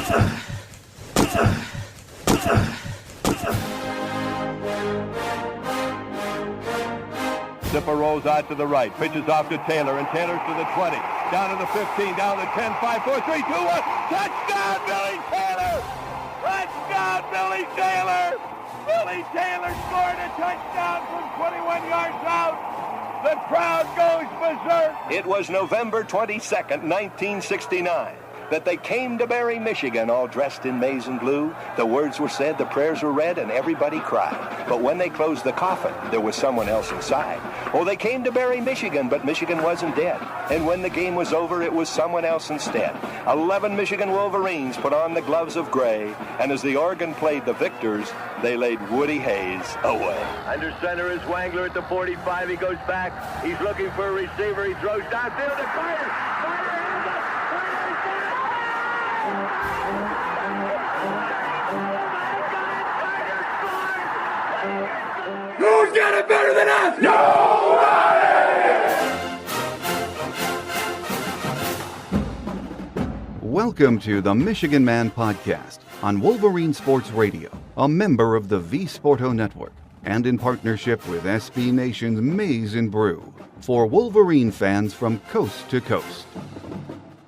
Zipper rolls out to the right, pitches off to Taylor, and Taylor's to the 20, down to the 15, down to the 10, 5, 4, 3, 2, 1. Touchdown, Billy Taylor! Touchdown, Billy Taylor! Billy Taylor scored a touchdown from 21 yards out. The crowd goes berserk. It was November 22nd, 1969. That they came to Barry, Michigan, all dressed in maize and blue. The words were said, the prayers were read, and everybody cried. But when they closed the coffin, there was someone else inside. Oh, they came to Barry, Michigan, but Michigan wasn't dead. And when the game was over, it was someone else instead. 11 Michigan Wolverines put on the gloves of gray, and as the organ played the victors, they laid Woody Hayes away. Under center is Wangler at the 45. He goes back. He's looking for a receiver. He throws downfield to Carter. Who's got it better than us? Nobody! Welcome to the Michigan Man Podcast on Wolverine Sports Radio, a member of the V-Sporto Network, and in partnership with SB Nation's Maize and Brew, for Wolverine fans from coast to coast.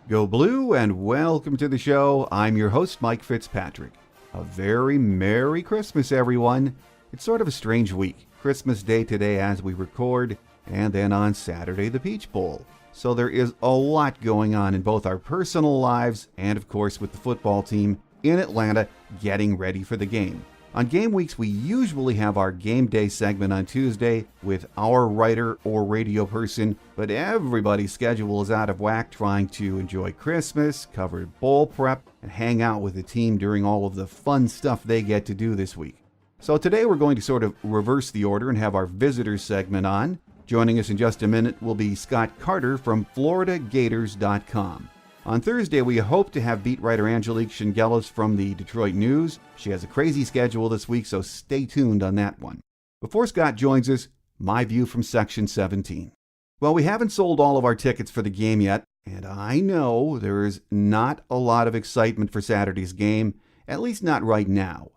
Go Blue, and welcome to the show. I'm your host, Mike Fitzpatrick. A very Merry Christmas, everyone. It's sort of a strange week. Christmas Day today as we record, and then on Saturday, the Peach Bowl. So there is a lot going on in both our personal lives and, of course, with the football team in Atlanta getting ready for the game. On game weeks, we usually have our game day segment on Tuesday with our writer or radio person, but everybody's schedule is out of whack trying to enjoy Christmas, cover bowl prep, and hang out with the team during all of the fun stuff they get to do this week. So today we're going to sort of reverse the order and have our visitors segment on. Joining us in just a minute will be Scott Carter from FloridaGators.com. On Thursday, we hope to have beat writer Angelique Shingelis from the Detroit News. She has a crazy schedule this week, so stay tuned on that one. Before Scott joins us, my view from Section 17. Well, we haven't sold all of our tickets for the game yet, and I know there is not a lot of excitement for Saturday's game, at least not right now.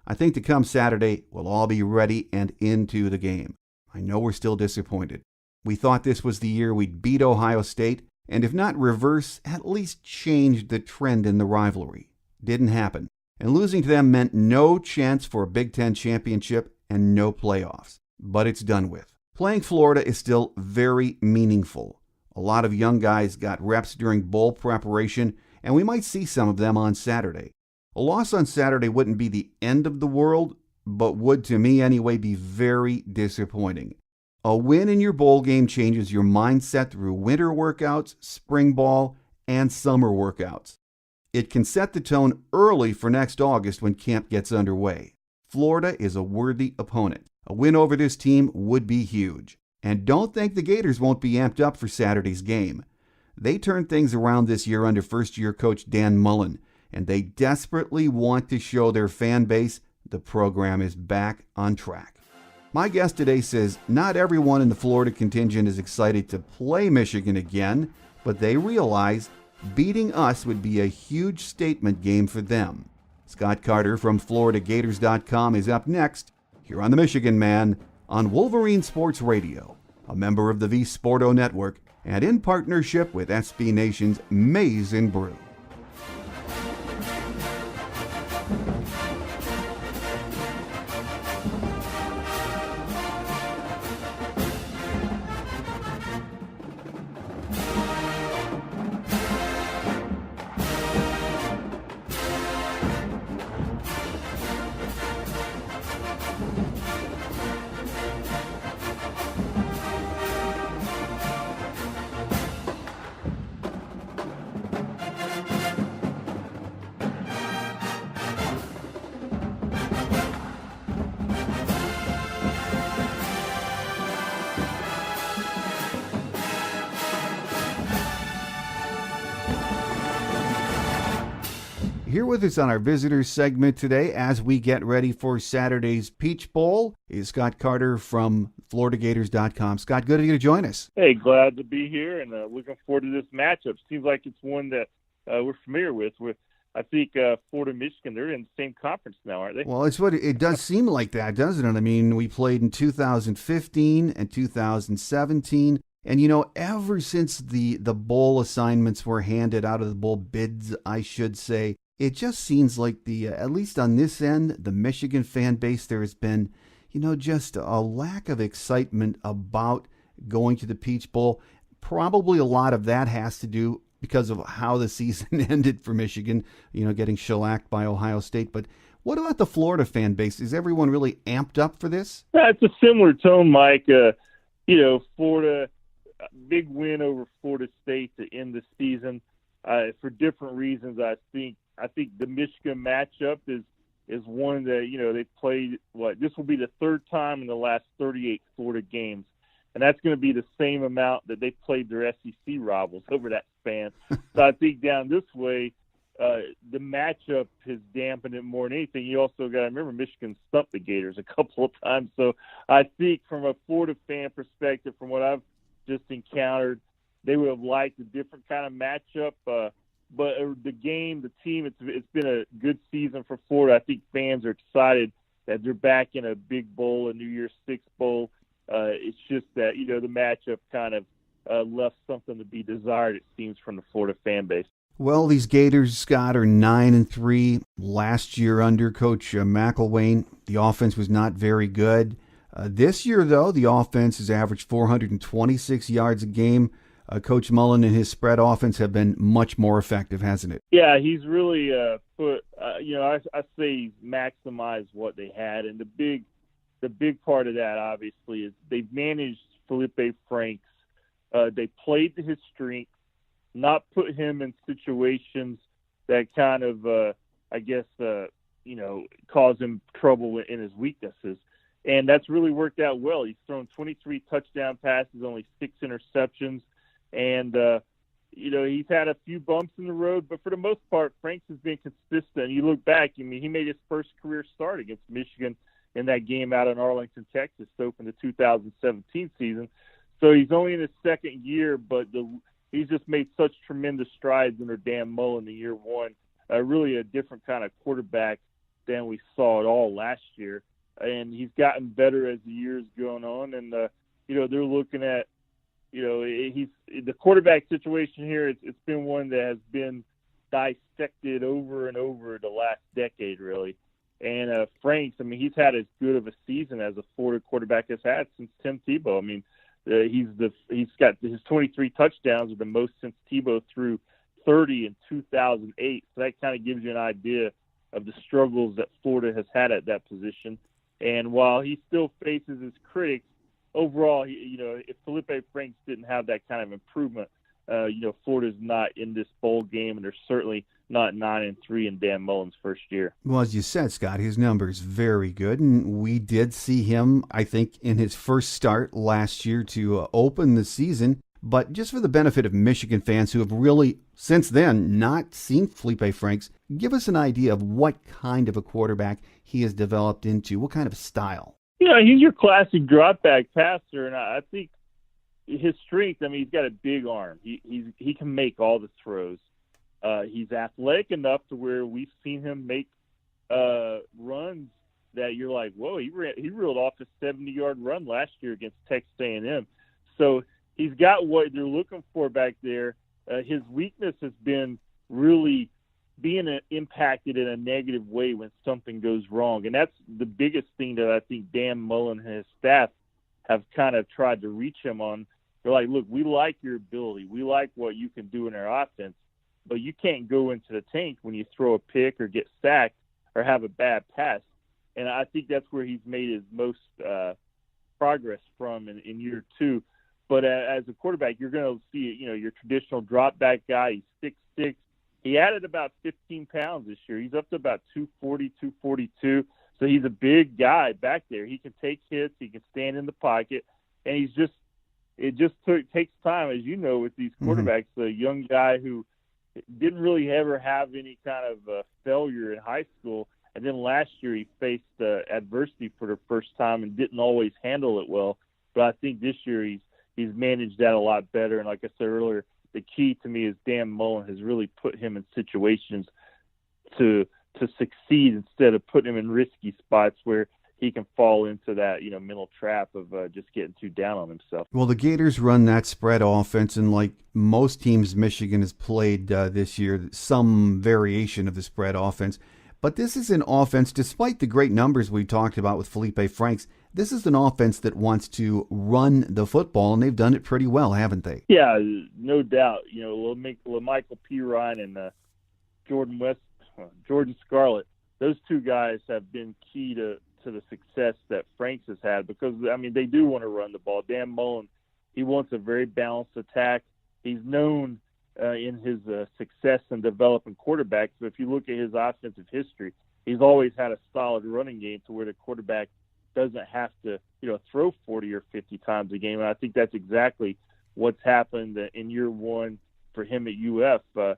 I think to come Saturday, we'll all be ready and into the game. I know we're still disappointed. We thought this was the year we'd beat Ohio State, and if not reverse, at least change the trend in the rivalry. Didn't happen. And losing to them meant no chance for a Big Ten championship and no playoffs. But it's done with. Playing Florida is still very meaningful. A lot of young guys got reps during bowl preparation, and we might see some of them on Saturday. A loss on Saturday wouldn't be the end of the world, but would, to me anyway, be very disappointing. A win in your bowl game changes your mindset through winter workouts, spring ball, and summer workouts. It can set the tone early for next August when camp gets underway. Florida is a worthy opponent. A win over this team would be huge. And don't think the Gators won't be amped up for Saturday's game. They turned things around this year under first-year coach Dan Mullen, and they desperately want to show their fan base the program is back on track. My guest today says not everyone in the Florida contingent is excited to play Michigan again, but they realize beating us would be a huge statement game for them. Scott Carter from FloridaGators.com is up next here on The Michigan Man on Wolverine Sports Radio, a member of the V-Sporto Network and in partnership with SB Nation's Maize and Brew. Here with us on our visitors segment today as we get ready for Saturday's Peach Bowl is Scott Carter from FloridaGators.com. Scott, good of you to join us. Hey, glad to be here and looking forward to this matchup. Seems like it's one that we're familiar with I think Florida, Michigan, they're in the same conference now, aren't they? Well, it's what it does seem like that, doesn't it? I mean, we played in 2015 and 2017. And, ever since the bowl assignments were handed out of the bowl bids, I should say, it just seems like at least on this end, the Michigan fan base, there has been, just a lack of excitement about going to the Peach Bowl. Probably a lot of that has to do because of how the season ended for Michigan, getting shellacked by Ohio State. But what about the Florida fan base? Is everyone really amped up for this? It's a similar tone, Mike. Florida, big win over Florida State to end the season. For different reasons, I think the Michigan matchup is one that, they played, this will be the third time in the last 38 Florida games. And that's going to be the same amount that they played their SEC rivals over that span. So I think down this way, the matchup has dampened it more than anything. You also got to remember Michigan stumped the Gators a couple of times. So I think from a Florida fan perspective, from what I've just encountered, they would have liked a different kind of matchup. But the game, the team, it's been a good season for Florida. I think fans are excited that they're back in a big bowl, a New Year's Six bowl. It's just that, the matchup kind of left something to be desired, it seems, from the Florida fan base. Well, these Gators, Scott, are 9-3. Last year under Coach McElwain, the offense was not very good. This year, though, the offense has averaged 426 yards a game. Coach Mullen and his spread offense have been much more effective, hasn't it? Yeah, he's really put, I say he's maximized what they had. And the big part of that, obviously, is they've managed Felipe Franks. They played to his strengths, not put him in situations that kind of, cause him trouble in his weaknesses. And that's really worked out well. He's thrown 23 touchdown passes, only 6 interceptions. And, he's had a few bumps in the road, but for the most part, Franks has been consistent. You look back, he made his first career start against Michigan in that game out in Arlington, Texas, to open the 2017 season. So he's only in his second year, but he's just made such tremendous strides under Dan Mullen in year one. Really a different kind of quarterback than we saw at all last year. And he's gotten better as the year's going on. And, they're looking at, he's the quarterback situation here. It's been one that has been dissected over and over the last decade, really. And Franks, he's had as good of a season as a Florida quarterback has had since Tim Tebow. He's got his 23 touchdowns are the most since Tebow threw 30 in 2008. So that kind of gives you an idea of the struggles that Florida has had at that position. And while he still faces his critics, overall, if Felipe Franks didn't have that kind of improvement, Florida's not in this bowl game, and they're certainly not 9-3 in Dan Mullen's first year. Well, as you said, Scott, his number is very good, and we did see him, I think, in his first start last year to open the season. But just for the benefit of Michigan fans who have really, since then, not seen Felipe Franks, give us an idea of what kind of a quarterback he has developed into, what kind of style. He's your classic drop-back passer, and I think his strength, he's got a big arm. He can make all the throws. He's athletic enough to where we've seen him make runs that you're like, whoa, he reeled off a 70-yard run last year against Texas A&M. So he's got what they're looking for back there. His weakness has been really being impacted in a negative way when something goes wrong. And that's the biggest thing that I think Dan Mullen and his staff have kind of tried to reach him on. They're like, look, we like your ability. We like what you can do in our offense, but you can't go into the tank when you throw a pick or get sacked or have a bad pass. And I think that's where he's made his most progress from in year two. But as a quarterback, you're going to see, your traditional drop back guy. He's 6'6". He added about 15 pounds this year. He's up to about 240, 242. So he's a big guy back there. He can take hits. He can stand in the pocket. And it takes time, as you know, with these quarterbacks. A young guy who didn't really ever have any kind of failure in high school. And then last year he faced adversity for the first time and didn't always handle it well. But I think this year he's managed that a lot better. And like I said earlier, the key to me is Dan Mullen has really put him in situations to succeed instead of putting him in risky spots where he can fall into that, mental trap of just getting too down on himself. Well, the Gators run that spread offense, and like most teams Michigan has played this year, some variation of the spread offense. But this is an offense, despite the great numbers we talked about with Felipe Franks, this is an offense that wants to run the football, and they've done it pretty well, haven't they? Yeah, no doubt. Michael Pirine and Jordan Scarlett, those two guys have been key to the success that Franks has had because, they do want to run the ball. Dan Mullen, he wants a very balanced attack. He's known in his success in developing quarterbacks. So if you look at his offensive history, he's always had a solid running game to where the quarterback doesn't have to, throw 40 or 50 times a game. And I think that's exactly what's happened in year one for him at UF.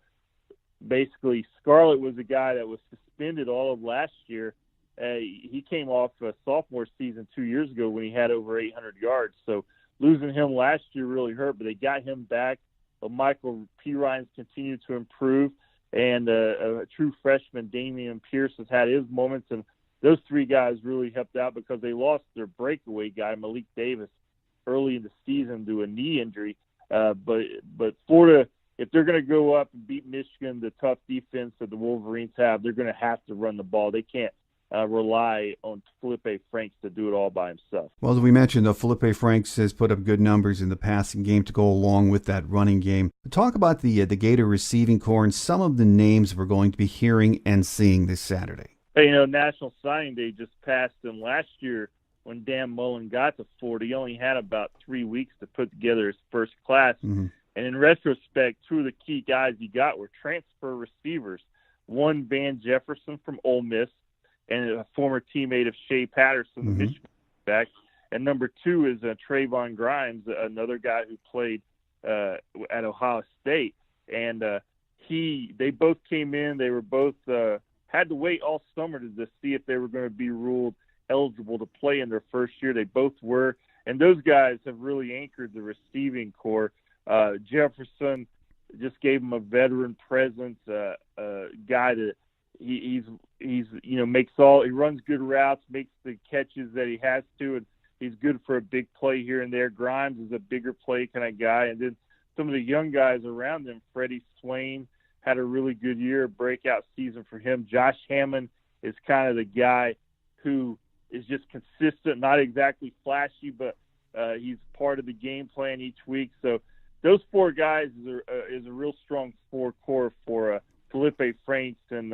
Basically, Scarlett was a guy that was suspended all of last year. He came off a sophomore season 2 years ago when he had over 800 yards. So losing him last year really hurt, but they got him back. Michael Pirine's continued to improve, and a true freshman, Damian Pierce, has had his moments. And those three guys really helped out because they lost their breakaway guy, Malik Davis, early in the season due to a knee injury. But Florida, if they're going to go up and beat Michigan, the tough defense that the Wolverines have, they're going to have to run the ball. They can't rely on Felipe Franks to do it all by himself. Well, as we mentioned, Felipe Franks has put up good numbers in the passing game to go along with that running game. Talk about the Gator receiving corps and some of the names we're going to be hearing and seeing this Saturday. Hey, National Signing Day just passed, and last year when Dan Mullen got to Florida, he only had about 3 weeks to put together his first class. Mm-hmm. And in retrospect, two of the key guys he got were transfer receivers. One, Van Jefferson from Ole Miss, and a former teammate of Shea Patterson, the Michigan back. And number two is Trayvon Grimes, another guy who played at Ohio State. And they both came in. They were both had to wait all summer to see if they were going to be ruled eligible to play in their first year. They both were. And those guys have really anchored the receiving corps. Jefferson just gave him a veteran presence, a guy that he runs good routes, makes the catches that he has to, and he's good for a big play here and there. Grimes is a bigger play kind of guy. And then some of the young guys around him, Freddie Swain had a really good year, a breakout season for him. Josh Hammond is kind of the guy who is just consistent, not exactly flashy, but he's part of the game plan each week. So those four guys is a real strong core for Felipe Franks. And,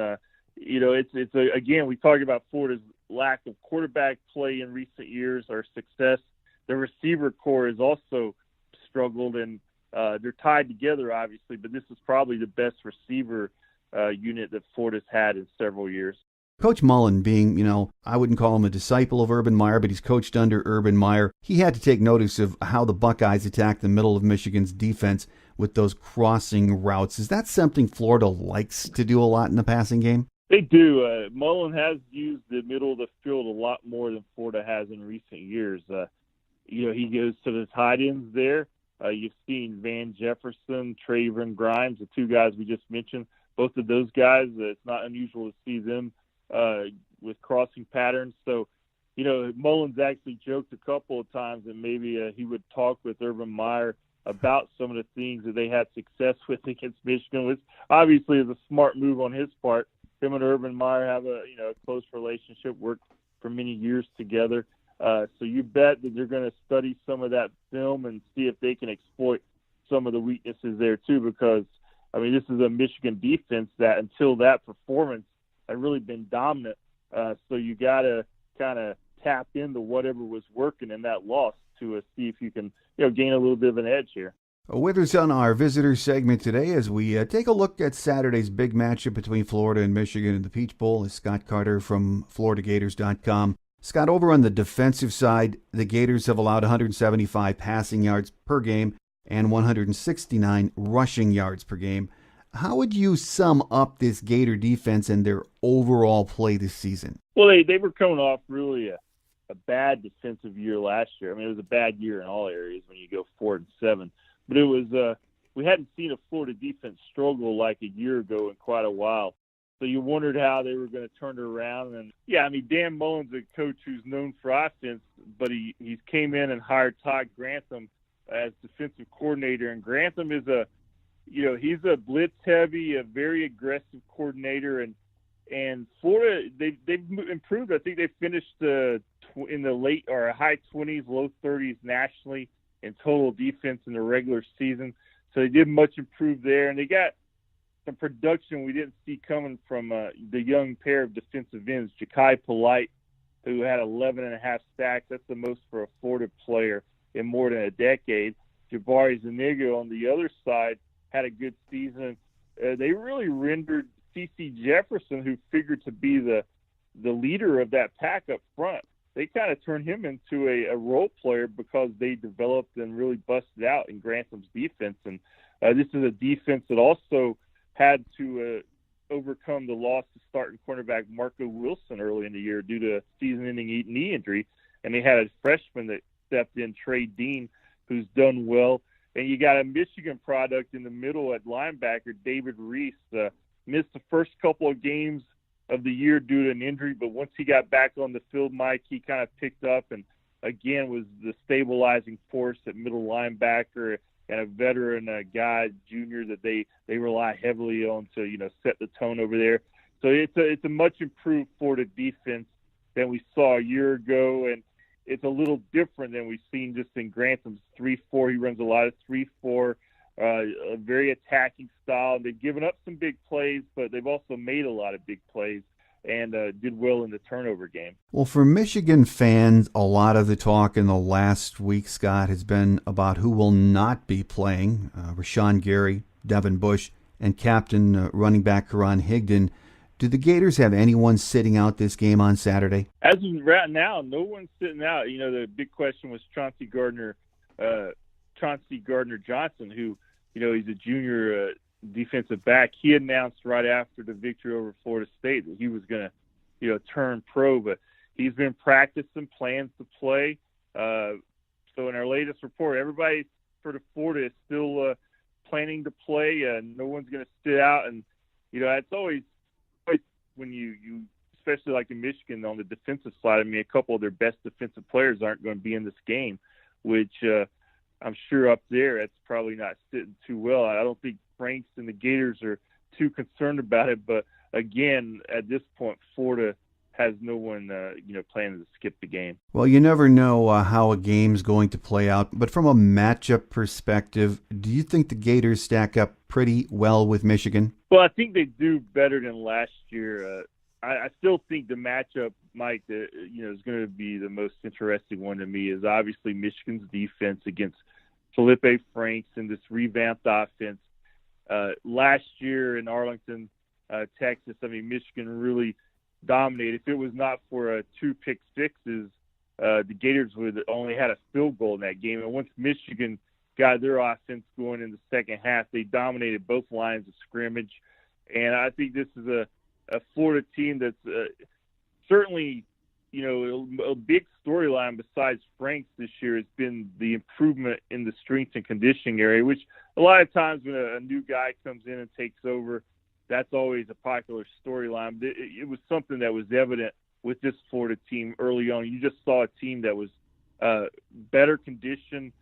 again, we talk about Florida's lack of quarterback play in recent years, or success. The receiver core has also struggled, and they're tied together, obviously, but this is probably the best receiver unit that Florida's had in several years. Coach Mullen being, I wouldn't call him a disciple of Urban Meyer, but he's coached under Urban Meyer. He had to take notice of how the Buckeyes attacked the middle of Michigan's defense with those crossing routes. Is that something Florida likes to do a lot in the passing game? They do. Mullen has used the middle of the field a lot more than Florida has in recent years. He goes to the tight ends there. You've seen Van Jefferson, Trayvon Grimes, the two guys we just mentioned. Both of those guys, it's not unusual to see them with crossing patterns. So, Mullen's actually joked a couple of times that maybe he would talk with Urban Meyer about some of the things that they had success with against Michigan, which obviously is a smart move on his part. Him and Urban Meyer have a close relationship, worked for many years together. So you bet that they're going to study some of that film and see if they can exploit some of the weaknesses there too, because, this is a Michigan defense that until that performance had really been dominant. So you got to kind of tap into whatever was working in that loss to see if you can gain a little bit of an edge here. With us on our visitor segment today as we take a look at Saturday's big matchup between Florida and Michigan in the Peach Bowl is Scott Carter from FloridaGators.com. Scott, over on the defensive side, the Gators have allowed 175 passing yards per game and 169 rushing yards per game. How would you sum up this Gator defense and their overall play this season? Well, they were coming off really a bad defensive year last year. It was a bad year in all areas when you go 4-7. But it was we hadn't seen a Florida defense struggle like a year ago in quite a while. So you wondered how they were going to turn it around. And, yeah, I mean, Dan Mullen's a coach who's known for offense, but he came in and hired Todd Grantham as defensive coordinator. And Grantham is he's a blitz-heavy, a very aggressive coordinator. And Florida, they've improved. I think they finished in the late or high 20s, low 30s nationally in total defense in the regular season. So they did much improve there. And they got some production we didn't see coming from the young pair of defensive ends, Ja'Kai Polite, who had 11.5 sacks. That's the most for a Florida player in more than a decade. Jabari Zuniga on the other side had a good season. They really rendered C.C. Jefferson, who figured to be the leader of that pack up front, they kind of turned him into a role player because they developed and really busted out in Grantham's defense. And this is a defense that also had to overcome the loss to starting cornerback Marco Wilson early in the year due to a season-ending knee injury. And they had a freshman that stepped in, Trey Dean, who's done well. And you got a Michigan product in the middle at linebacker, David Reese. Missed the first couple of games of the year due to an injury, but once he got back on the field, Mike, he kind of picked up and, again, was the stabilizing force at middle linebacker and a veteran guy, junior, that they rely heavily on to, set the tone over there. So it's a much improved Florida defense than we saw a year ago, and it's a little different than we've seen just in Grantham's 3-4. He runs a lot of 3-4. A very attacking style. They've given up some big plays, but they've also made a lot of big plays and did well in the turnover game. Well, for Michigan fans, a lot of the talk in the last week, Scott, has been about who will not be playing. Rashawn Gary, Devin Bush, and captain running back Karan Higdon. Do the Gators have anyone sitting out this game on Saturday? As of right now, no one's sitting out. The big question was Chauncey Gardner-Johnson, who, he's a junior defensive back. He announced right after the victory over Florida State that he was going to, turn pro, but he's been practicing, plans to play. So in our latest report, everybody for the Florida is still planning to play. No one's going to sit out, and it's always when you especially like in Michigan on the defensive side. I mean, a couple of their best defensive players aren't going to be in this game, which I'm sure up there it's probably not sitting too well. I don't think Franks and the Gators are too concerned about it. But, again, at this point, Florida has no one, planning to skip the game. Well, you never know how a game's going to play out. But from a matchup perspective, do you think the Gators stack up pretty well with Michigan? Well, I think they do better than last year. I still think the matchup, Mike, is going to be the most interesting one to me is obviously Michigan's defense against Felipe Franks and this revamped offense. Last year in Arlington, Texas, I mean, Michigan really dominated. If it was not for 2 pick sixes, the Gators would have only had a field goal in that game. And once Michigan got their offense going in the second half, they dominated both lines of scrimmage. And I think this is a Florida team that's certainly, a big storyline besides Franks this year has been the improvement in the strength and conditioning area, which a lot of times when a new guy comes in and takes over, that's always a popular storyline. But it was something that was evident with this Florida team early on. You just saw a team that was better conditioned,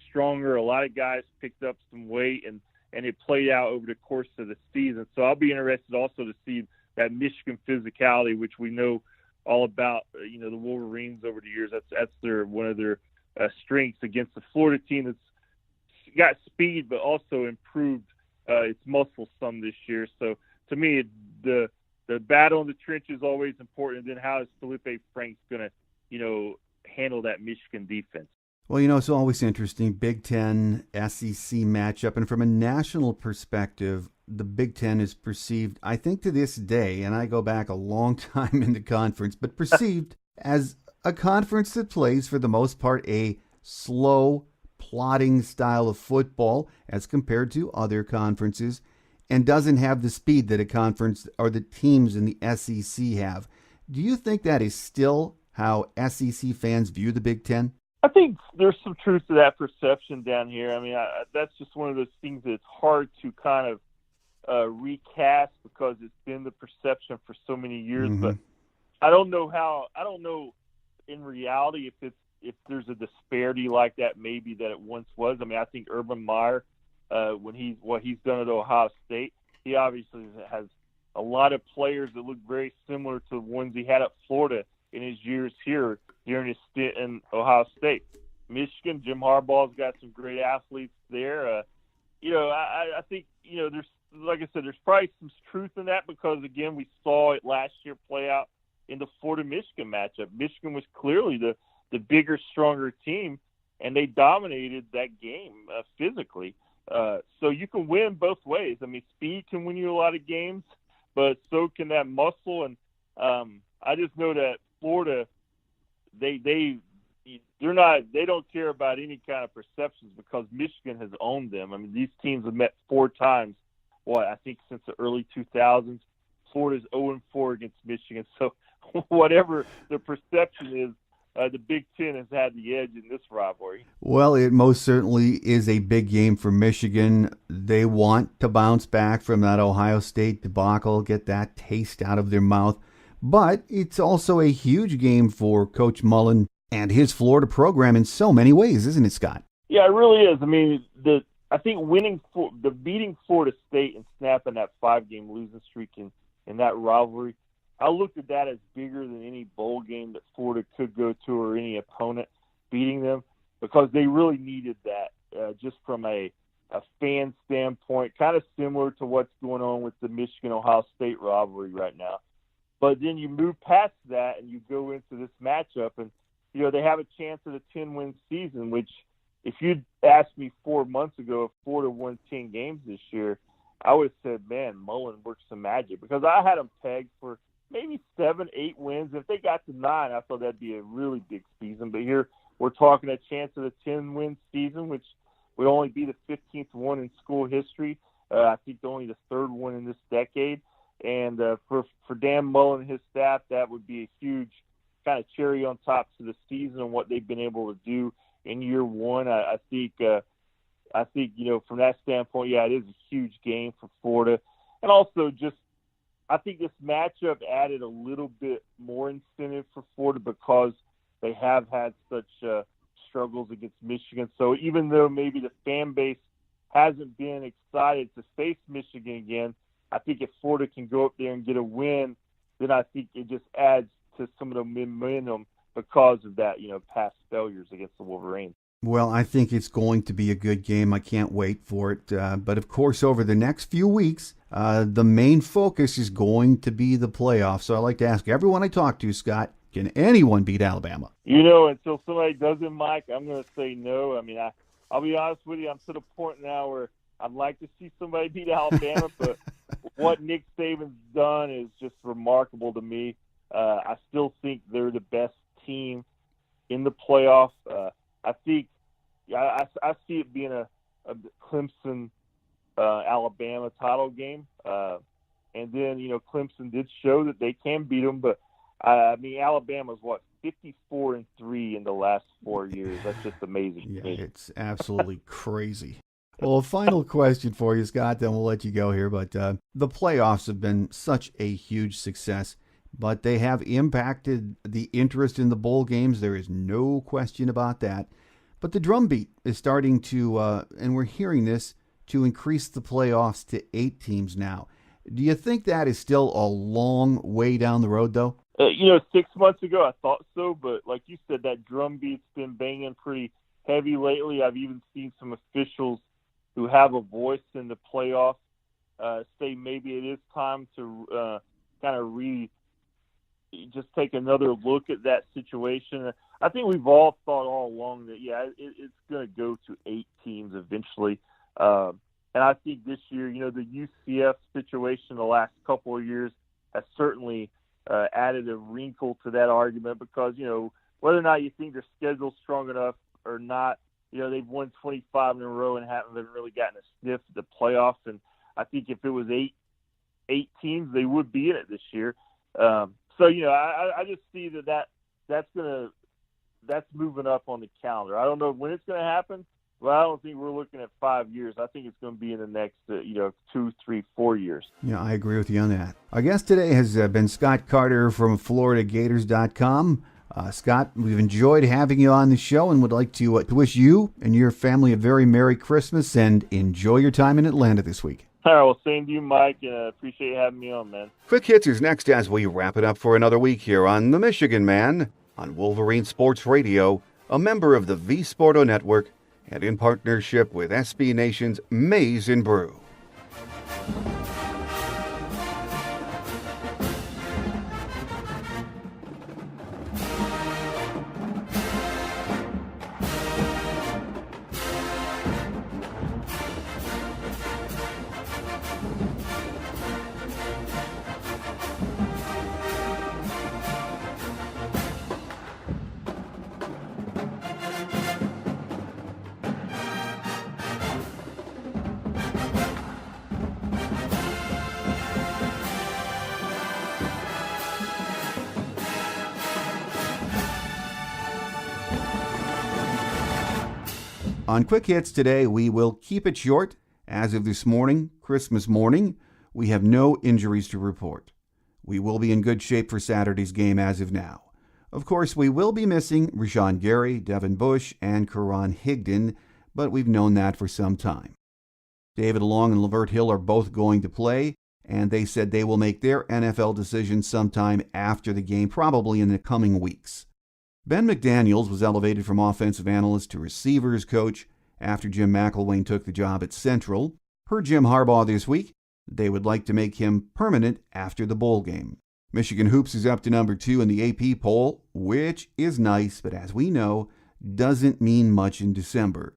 stronger. A lot of guys picked up some weight, and it played out over the course of the season. So I'll be interested also to see that Michigan physicality, which we know all about, the Wolverines over the years. That's one of their strengths against the Florida team that's got speed but also improved its muscle some this year. So to me, the battle in the trench is always important. And then how is Felipe Franks going to, handle that Michigan defense? Well, it's always interesting, Big Ten, SEC matchup. And from a national perspective, the Big Ten is perceived, I think to this day, and I go back a long time in the conference, but perceived as a conference that plays, for the most part, a slow, plodding style of football as compared to other conferences, and doesn't have the speed that a conference or the teams in the SEC have. Do you think that is still how SEC fans view the Big Ten? I think there's some truth to that perception down here. I mean, that's just one of those things that's hard to kind of recast because it's been the perception for so many years. Mm-hmm. But I don't know in reality if there's a disparity like that maybe that it once was. I mean, I think Urban Meyer, what he's done at Ohio State, he obviously has a lot of players that look very similar to the ones he had at Florida in his years here during his stint in Ohio State. Michigan, Jim Harbaugh's got some great athletes there. I think, there's, like I said, there's probably some truth in that because, again, we saw it last year play out in the Florida-Michigan matchup. Michigan was clearly the bigger, stronger team, and they dominated that game physically. So you can win both ways. I mean, speed can win you a lot of games, but so can that muscle. And I just know that Florida, they don't care about any kind of perceptions because Michigan has owned them. I mean, these teams have met 4 times. I think since the early 2000s. Florida's 0-4 against Michigan. So whatever the perception is, the Big Ten has had the edge in this rivalry. Well, it most certainly is a big game for Michigan. They want to bounce back from that Ohio State debacle, get that taste out of their mouth. But it's also a huge game for Coach Mullen and his Florida program in so many ways, isn't it, Scott? Yeah, it really is. I mean, I think beating Florida State and snapping that 5-game losing streak in that rivalry, I looked at that as bigger than any bowl game that Florida could go to or any opponent beating them because they really needed that just from a fan standpoint, kind of similar to what's going on with the Michigan-Ohio State rivalry right now. But then you move past that and you go into this matchup and, they have a chance at a 10-win season, which if you'd asked me 4 months ago if Florida won 10 games this year, I would have said, man, Mullen works some magic because I had them pegged for maybe 7, 8 wins. If they got to 9, I thought that'd be a really big season. But here we're talking a chance at a 10-win season, which would only be the 15th one in school history. I think only the 3rd one in this decade. And for Dan Mullen and his staff, that would be a huge kind of cherry on top to the season and what they've been able to do in year one. I think from that standpoint, it is a huge game for Florida. And also just I think this matchup added a little bit more incentive for Florida because they have had such struggles against Michigan. So even though maybe the fan base hasn't been excited to face Michigan again, I think if Florida can go up there and get a win, then I think it just adds to some of the momentum because of that, past failures against the Wolverines. Well, I think it's going to be a good game. I can't wait for it. But, of course, over the next few weeks, the main focus is going to be the playoffs. So I'd like to ask everyone I talk to, Scott, can anyone beat Alabama? Until somebody doesn't, Mike, I'm going to say no. I mean, I'll be honest with you. I'm to the point now where I'd like to see somebody beat Alabama, but what Nick Saban's done is just remarkable to me. I still think they're the best team in the playoffs. I think I see it being a Clemson Alabama title game, and then Clemson did show that they can beat them. But Alabama's 54-3 in the last 4 years. That's just amazing. Yeah, it's absolutely crazy. Well, a final question for you, Scott, then we'll let you go here. But the playoffs have been such a huge success, but they have impacted the interest in the bowl games. There is no question about that. But the drumbeat is starting to, and we're hearing this, to increase the playoffs to 8 teams now. Do you think that is still a long way down the road, though? 6 months ago I thought so, but like you said, that drumbeat's been banging pretty heavy lately. I've even seen some officials who have a voice in the playoffs say maybe it is time to kind of just take another look at that situation. I think we've all thought all along that, it's going to go to 8 teams eventually. And I think this year, the UCF situation the last couple of years has certainly added a wrinkle to that argument because, whether or not you think their schedule's strong enough or not, they've won 25 in a row and haven't really gotten a sniff at the playoffs. And I think if it was eight teams, they would be in it this year. I just see that's moving up on the calendar. I don't know when it's going to happen, Well, I don't think we're looking at 5 years. I think it's going to be in the next, 2, 3, 4 years. Yeah, I agree with you on that. Our guest today has been Scott Carter from FloridaGators.com. Scott, we've enjoyed having you on the show and would like to wish you and your family a very Merry Christmas and enjoy your time in Atlanta this week. All right, well, same to you, Mike, and appreciate having me on, man. Quick Hits is next as we wrap it up for another week here on The Michigan Man on Wolverine Sports Radio, a member of the V Sporto Network, and in partnership with SB Nation's Maize and Brew. On Quick Hits today, we will keep it short. As of this morning, Christmas morning, we have no injuries to report. We will be in good shape for Saturday's game as of now. Of course, we will be missing Rashawn Gary, Devin Bush, and Karan Higdon, but we've known that for some time. David Long and Lavert Hill are both going to play, and they said they will make their NFL decision sometime after the game, probably in the coming weeks. Ben McDaniels was elevated from offensive analyst to receivers coach after Jim McElwain took the job at Central. Per Jim Harbaugh this week, they would like to make him permanent after the bowl game. Michigan Hoops is up to number 2 in the AP poll, which is nice, but as we know, doesn't mean much in December.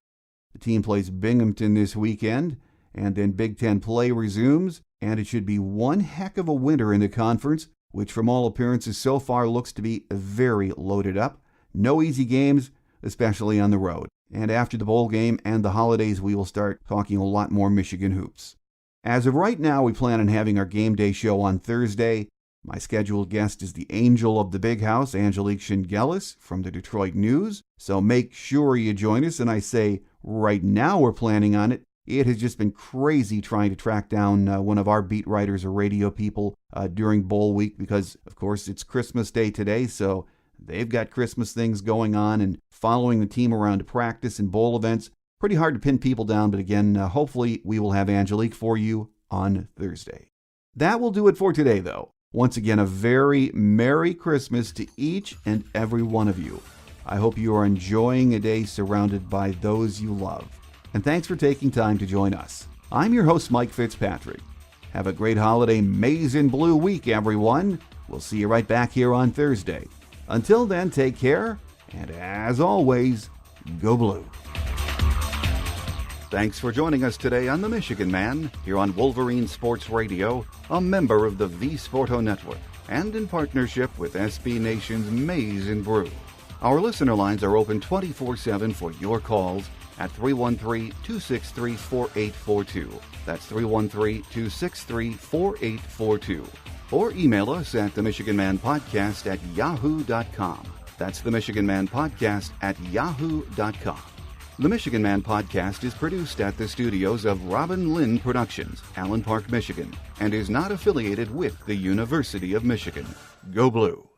The team plays Binghamton this weekend, and then Big Ten play resumes, and it should be one heck of a winter in the conference, which from all appearances so far looks to be very loaded up. No easy games, especially on the road. And after the bowl game and the holidays, we will start talking a lot more Michigan hoops. As of right now, we plan on having our game day show on Thursday. My scheduled guest is the angel of the big house, Angelique Shingelis from the Detroit News. So make sure you join us. And I say right now we're planning on it. It has just been crazy trying to track down one of our beat writers or radio people during bowl week because, of course, it's Christmas Day today, so they've got Christmas things going on and following the team around to practice and bowl events. Pretty hard to pin people down, but again, hopefully we will have Angelique for you on Thursday. That will do it for today, though. Once again, a very Merry Christmas to each and every one of you. I hope you are enjoying a day surrounded by those you love. And thanks for taking time to join us. I'm your host, Mike Fitzpatrick. Have a great holiday Maize and Blue week, everyone. We'll see you right back here on Thursday. Until then, take care, and as always, go Blue. Thanks for joining us today on The Michigan Man, here on Wolverine Sports Radio, a member of the V Sporto Network, and in partnership with SB Nation's Maize and Brew. Our listener lines are open 24/7 for your calls at 313-263-4842. That's 313-263-4842. Or email us at themichiganmanpodcast@yahoo.com. That's themichiganmanpodcast@yahoo.com. The Michigan Man Podcast is produced at the studios of Robin Lynn Productions, Allen Park, Michigan, and is not affiliated with the University of Michigan. Go Blue!